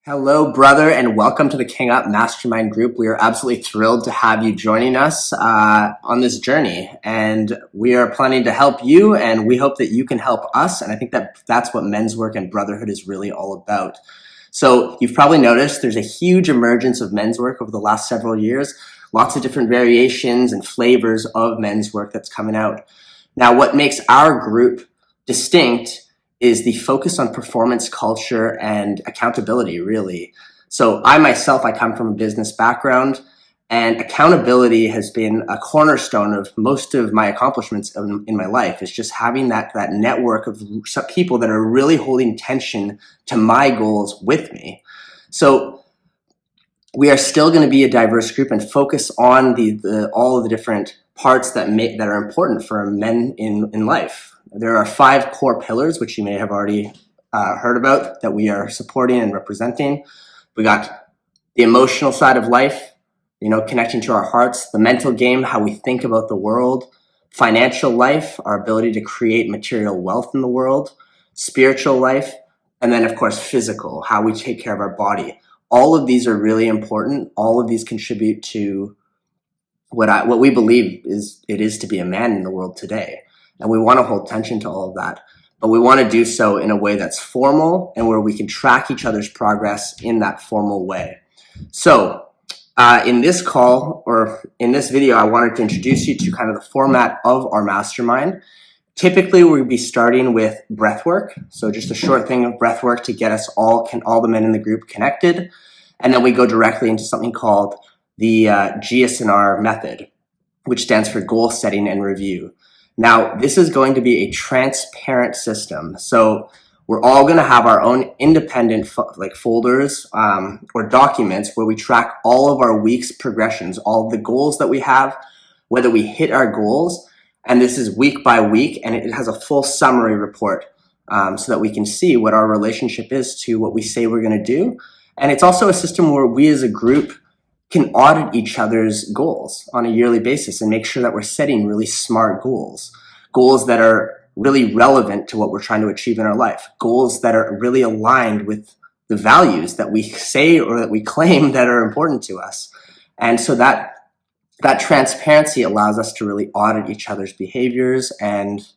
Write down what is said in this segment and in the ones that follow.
Hello, brother, and welcome to the King Up Mastermind Group. We are absolutely thrilled to have you joining us on this journey, and we are planning to help you, and we hope that you can help us, and I think that that's what men's work and brotherhood is really all about. So you've probably noticed there's a huge emergence of men's work over the last several years, lots of different variations and flavors of men's work that's coming out. Now, what makes our group distinct is the focus on performance culture and accountability, really. So I come from a business background, and accountability has been a cornerstone of most of my accomplishments in my life. It's just having that network of people that are really holding tension to my goals with me. So we are still going to be a diverse group and focus on all of the different parts that are important for men in life. There are 5 core pillars, which you may have already heard about, that we are supporting and representing. We got the emotional side of life, connecting to our hearts, the mental game, how we think about the world, financial life, our ability to create material wealth in the world, spiritual life, and then, of course, physical, how we take care of our body. All of these are really important. All of these contribute to what we believe it is to be a man in the world today. And we want to hold tension to all of that, but we want to do so in a way that's formal and where we can track each other's progress in that formal way. So in this call, or in this video, I wanted to introduce you to kind of the format of our mastermind. Typically, we'll be starting with breath work. So just a short thing of breath work to get us all the men in the group connected. And then we go directly into something called the GSNR method, which stands for goal setting and review. Now, this is going to be a transparent system. So we're all going to have our own independent folders or documents where we track all of our week's progressions, all of the goals that we have, whether we hit our goals. And this is week by week, and it has a full summary report so that we can see what our relationship is to what we say we're going to do. And it's also a system where we as a group can audit each other's goals on a yearly basis and make sure that we're setting really smart goals that are really relevant to what we're trying to achieve in our life, goals that are really aligned with the values that we say or that we claim that are important to us. And so that transparency allows us to really audit each other's behaviors and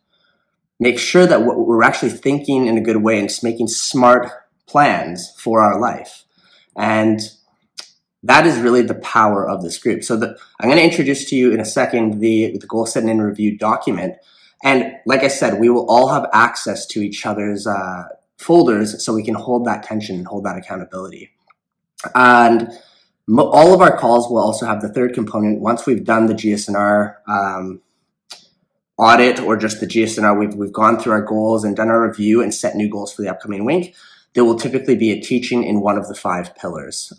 make sure that we're actually thinking in a good way and just making smart plans for our life. And that is really the power of this group. So I'm going to introduce to you in a second the goal setting and review document. And like I said, we will all have access to each other's folders so we can hold that tension and hold that accountability. And all of our calls will also have the third component. Once we've done the GSNR audit, or just the GSNR, we've gone through our goals and done our review and set new goals for the upcoming week. There will typically be a teaching in one of the 5 pillars.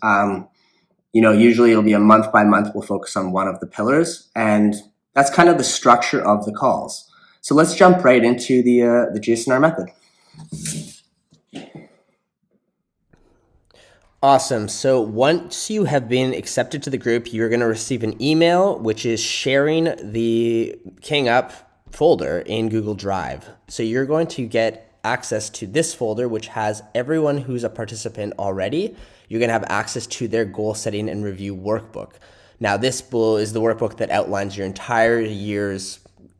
Usually it'll be a month by month, we'll focus on one of the pillars, and that's kind of the structure of the calls. So let's jump right into the GSNR method. Awesome. So once you have been accepted to the group, you're going to receive an email, which is sharing the King Up folder in Google Drive. So you're going to get access to this folder, which has everyone who's a participant already. You're going to have access to their goal setting and review workbook. Now, this is the workbook that outlines your entire year's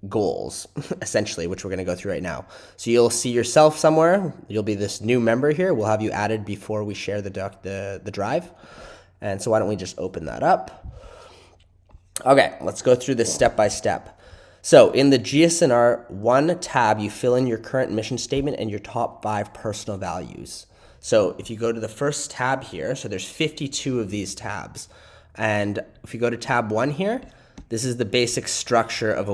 goals, essentially, which we're going to go through right now. So you'll see yourself somewhere. You'll be this new member here. We'll have you added before we share the drive. And so why don't we just open that up? Okay, let's go through this step by step. So in the GSNR 1 tab, you fill in your current mission statement and your top 5 personal values. So if you go to the first tab here, so there's 52 of these tabs. And if you go to tab 1 here, this is the basic structure of the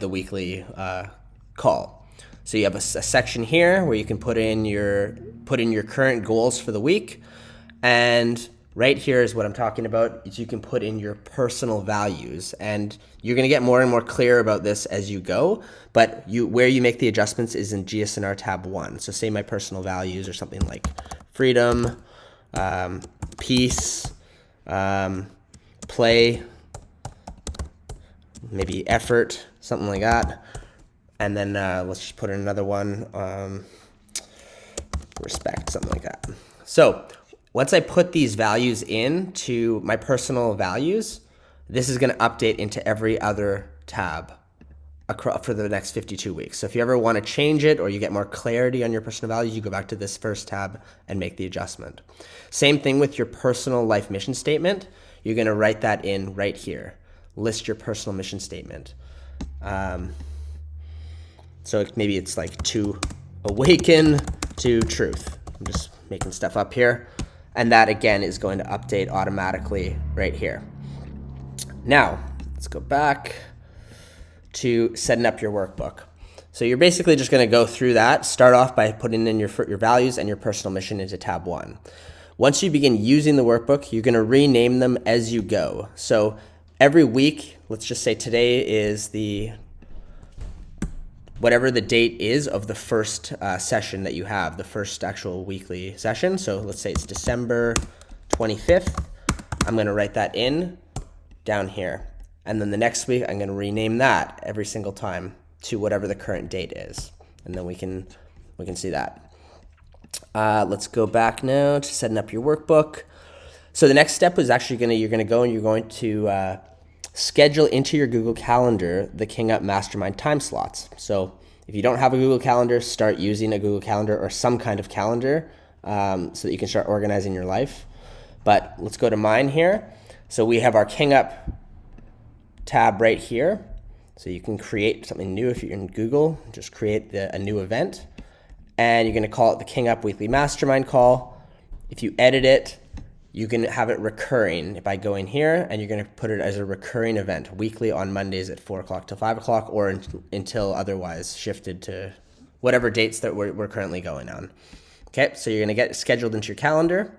weekly call. So you have a section here where you can put in your current goals for the week, and right here is what I'm talking about, is you can put in your personal values, and you're going to get more and more clear about this as you go, but where you make the adjustments is in GSNR tab 1. So say my personal values are something like freedom, peace, play, maybe effort, something like that. And then let's just put in another one, respect, something like that. So Once I put these values into my personal values, this is going to update into every other tab for the next 52 weeks. So if you ever want to change it or you get more clarity on your personal values, you go back to this first tab and make the adjustment. Same thing with your personal life mission statement. You're going to write that in right here. List your personal mission statement. So maybe it's like to awaken to truth. I'm just making stuff up here. And that again is going to update automatically right here. Now, let's go back to setting up your workbook. So you're basically just going to go through that. Start off by putting in your values and your personal mission into tab 1. Once you begin using the workbook, you're going to rename them as you go. So every week, let's just say today is whatever the date is of the first session that you have, the first actual weekly session. So let's say it's December 25th. I'm going to write that in down here. And then the next week, I'm going to rename that every single time to whatever the current date is. And then we can see that. Let's go back now to setting up your workbook. So the next step is actually you're going to schedule into your Google Calendar the King Up Mastermind time slots. So if you don't have a Google Calendar, start using a Google Calendar or some kind of calendar so that you can start organizing your life. But let's go to mine here. So we have our King Up tab right here. So you can create something new if you're in Google. Just create a new event. And you're going to call it the King Up Weekly Mastermind Call. If you edit it, you can have it recurring by going here, and you're going to put it as a recurring event, weekly on Mondays at 4 o'clock to 5 o'clock, or until otherwise shifted to whatever dates that we're currently going on. Okay, so you're going to get it scheduled into your calendar.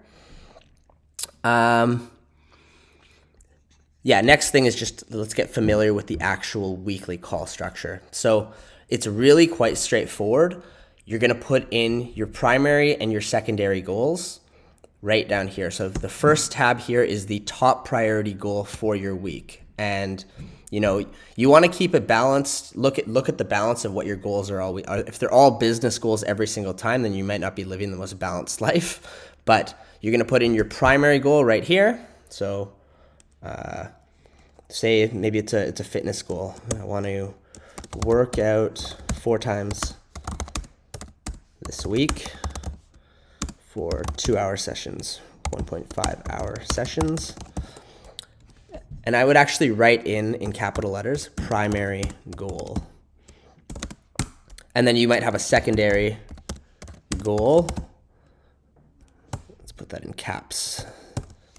Next thing is just let's get familiar with the actual weekly call structure. So it's really quite straightforward. You're going to put in your primary and your secondary goals right down here. So the first tab here is the top priority goal for your week. And you want to keep it balanced. Look at the balance of what your goals are. If they're all business goals every single time, then you might not be living the most balanced life. But you're going to put in your primary goal right here. So say maybe it's a fitness goal. I want to work out 4 times this week for 2-hour sessions, 1.5 hour sessions. And I would actually write in capital letters, primary goal. And then you might have a secondary goal. Let's put that in caps.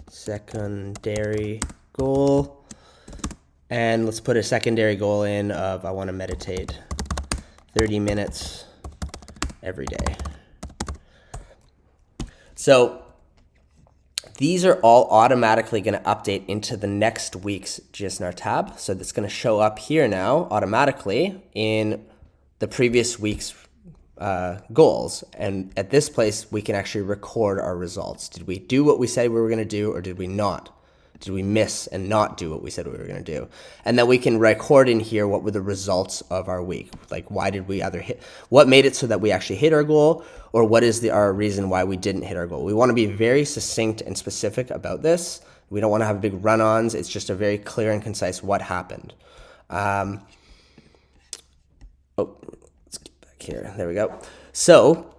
Secondary goal. And let's put a secondary goal in of I want to meditate 30 minutes every day. So these are all automatically going to update into the next week's GSNR tab. So that's going to show up here now automatically in the previous week's goals. And at this place, we can actually record our results. Did we do what we said we were going to do, or did we not? Did we miss and not do what we said we were going to do? And then we can record in here what were the results of our week. Like, why did we either hit, what made it so that we actually hit our goal, or what is our reason why we didn't hit our goal? We want to be very succinct and specific about this. We don't want to have big run-ons. It's just a very clear and concise what happened. Let's get back here. There we go. So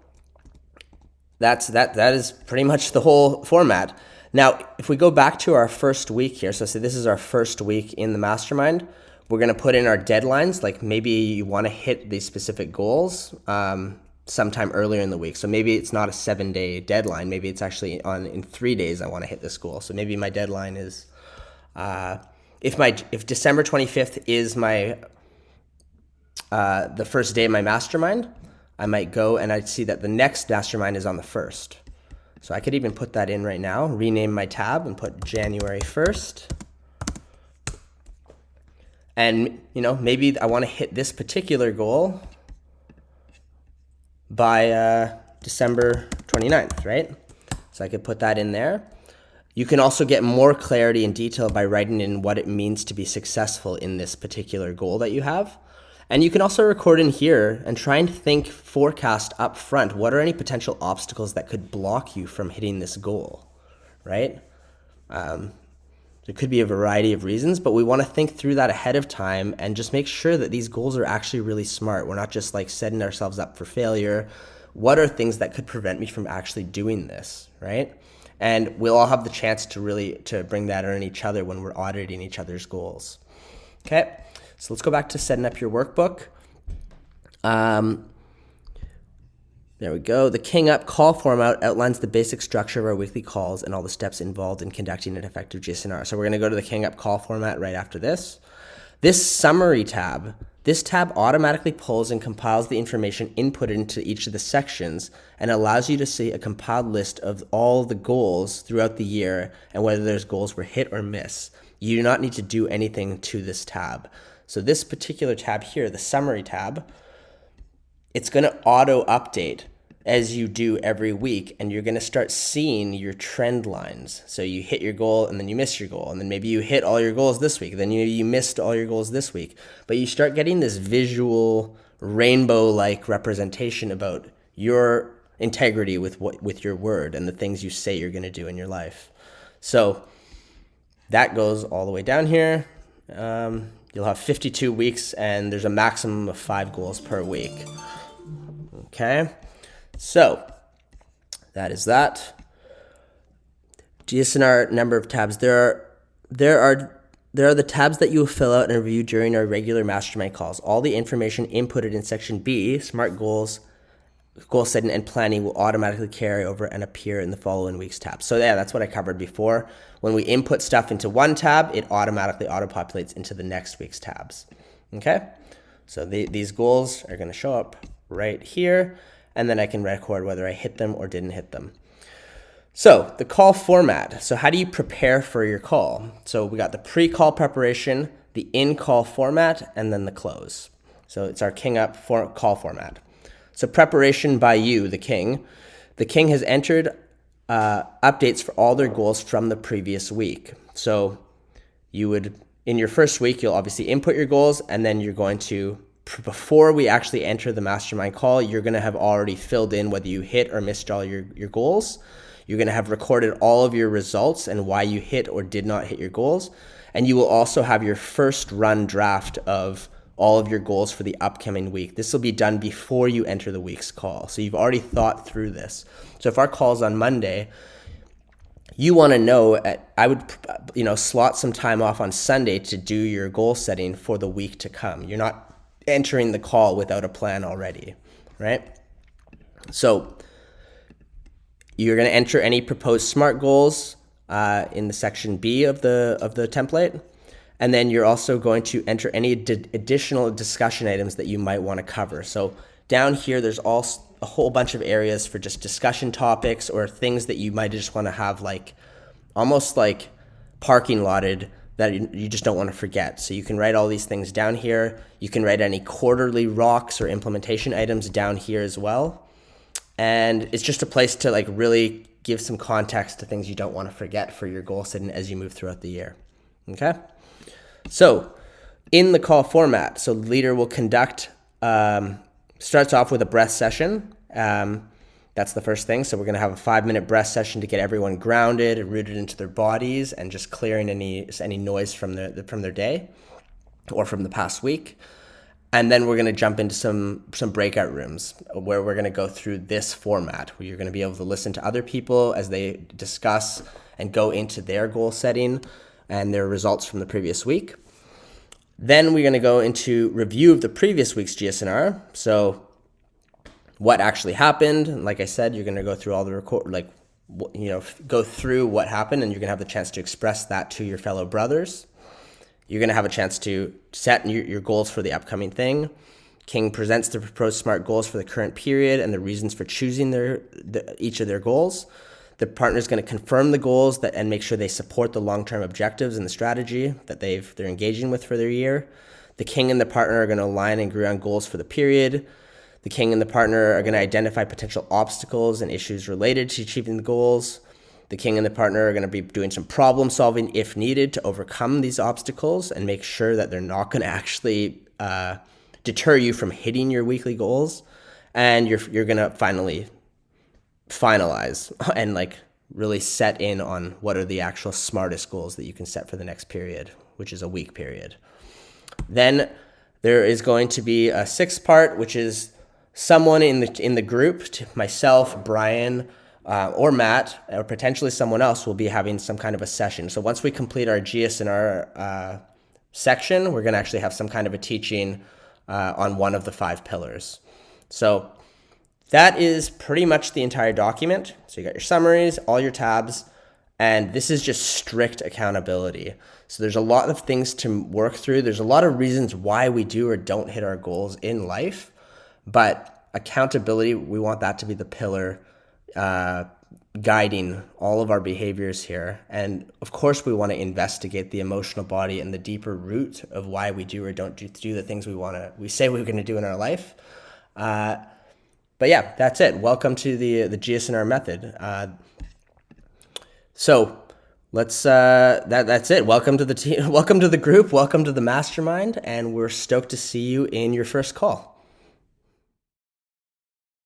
that is pretty much the whole format. Now, if we go back to our first week here, so say this is our first week in the mastermind, we're going to put in our deadlines. Like maybe you want to hit these specific goals sometime earlier in the week. So maybe it's not a 7-day deadline. Maybe it's actually in 3 days I want to hit this goal. So maybe my deadline is if December 25th is my the first day of my mastermind, I might go and I'd see that the next mastermind is on the 1st. So I could even put that in right now, rename my tab and put January 1st. And, maybe I want to hit this particular goal by December 29th, right? So I could put that in there. You can also get more clarity and detail by writing in what it means to be successful in this particular goal that you have. And you can also record in here and try and forecast up front. What are any potential obstacles that could block you from hitting this goal? right? There could be a variety of reasons, but we want to think through that ahead of time and just make sure that these goals are actually really smart. We're not just like setting ourselves up for failure. What are things that could prevent me from actually doing this, right? And we'll all have the chance to bring that on each other when we're auditing each other's goals. Okay, so let's go back to setting up your workbook. There we go. The King Up call format outlines the basic structure of our weekly calls and all the steps involved in conducting an effective GSNR. So we're going to go to the King Up call format right after this. This summary tab, this tab automatically pulls and compiles the information inputted into each of the sections and allows you to see a compiled list of all the goals throughout the year and whether those goals were hit or miss. You do not need to do anything to this tab. So this particular tab here, the summary tab, it's going to auto update as you do every week, and you're going to start seeing your trend lines. So you hit your goal and then you miss your goal, and then maybe you hit all your goals this week, then you missed all your goals this week. But you start getting this visual rainbow-like representation about your integrity with your word and the things you say you're going to do in your life. So that goes all the way down here. You'll have 52 weeks, and there's a maximum of 5 goals per week. Okay, so that is that. GSNR number of tabs. There are the tabs that you will fill out and review during our regular mastermind calls. All the information inputted in section B, SMART goals, goal setting and planning, will automatically carry over and appear in the following week's tabs. So yeah, that's what I covered before. When we input stuff into one tab, it automatically auto-populates into the next week's tabs. Okay, so these goals are going to show up right here, and then I can record whether I hit them or didn't hit them. So the call format. So how do you prepare for your call? So we got the pre-call preparation, the in-call format, and then the close. So it's our King Up call format. So preparation by you, the King. The King has entered updates for all their goals from the previous week. So you would, in your first week, you'll obviously input your goals, and then you're going to, before we actually enter the mastermind call, you're going to have already filled in whether you hit or missed all your goals. You're going to have recorded all of your results and why you hit or did not hit your goals. And you will also have your first run draft of all of your goals for the upcoming week. This will be done before you enter the week's call. So you've already thought through this. So if our call's on Monday, you want to know, I would, slot some time off on Sunday to do your goal setting for the week to come. You're not entering the call without a plan already, right? So you're going to enter any proposed SMART goals in the section B of the template, and then you're also going to enter any additional discussion items that you might want to cover. So down here, there's also a whole bunch of areas for just discussion topics or things that you might just want to have almost like parking lotted that you just don't want to forget. So you can write all these things down here. You can write any quarterly rocks or implementation items down here as well. And it's just a place to really give some context to things you don't want to forget for your goal setting as you move throughout the year. Okay? So in the call format, so the leader will conduct, starts off with a breath session. That's the first thing. So we're going to have a 5-minute breath session to get everyone grounded and rooted into their bodies and just clearing any noise from their day or from the past week. And then we're going to jump into some breakout rooms where we're going to go through this format, where you're going to be able to listen to other people as they discuss and go into their goal setting and their results from the previous week. Then we're going to go into review of the previous week's GSNR. So what actually happened. And like I said, you're going to go through all the go through what happened, and you're going to have the chance to express that to your fellow brothers. You're going to have a chance to set your goals for the upcoming thing. King presents the proposed SMART goals for the current period and the reasons for choosing each of their goals. The partner is going to confirm the goals and make sure they support the long-term objectives and the strategy that they're engaging with for their year. The King and the partner are going to align and agree on goals for the period. The King and the partner are going to identify potential obstacles and issues related to achieving the goals. The King and the partner are going to be doing some problem solving if needed to overcome these obstacles and make sure that they're not going to actually deter you from hitting your weekly goals. And you're going to finally finalize and really set in on what are the actual smartest goals that you can set for the next period, which is a week period. Then there is going to be a sixth part, which is someone in the group, myself, Brian, or Matt, or potentially someone else will be having some kind of a session. So once we complete our GSNR section, we're going to actually have some kind of a teaching on one of the 5 pillars. So that is pretty much the entire document. So you got your summaries, all your tabs, and this is just strict accountability. So there's a lot of things to work through. There's a lot of reasons why we do or don't hit our goals in life, but accountability, we want that to be the pillar guiding all of our behaviors here. And of course, we want to investigate the emotional body and the deeper root of why we do or don't do the things we say we're going to do in our life. But yeah, that's it. Welcome to the GSNR method. So let's that's it. Welcome to the team. Welcome to the group. Welcome to the mastermind, and we're stoked to see you in your first call.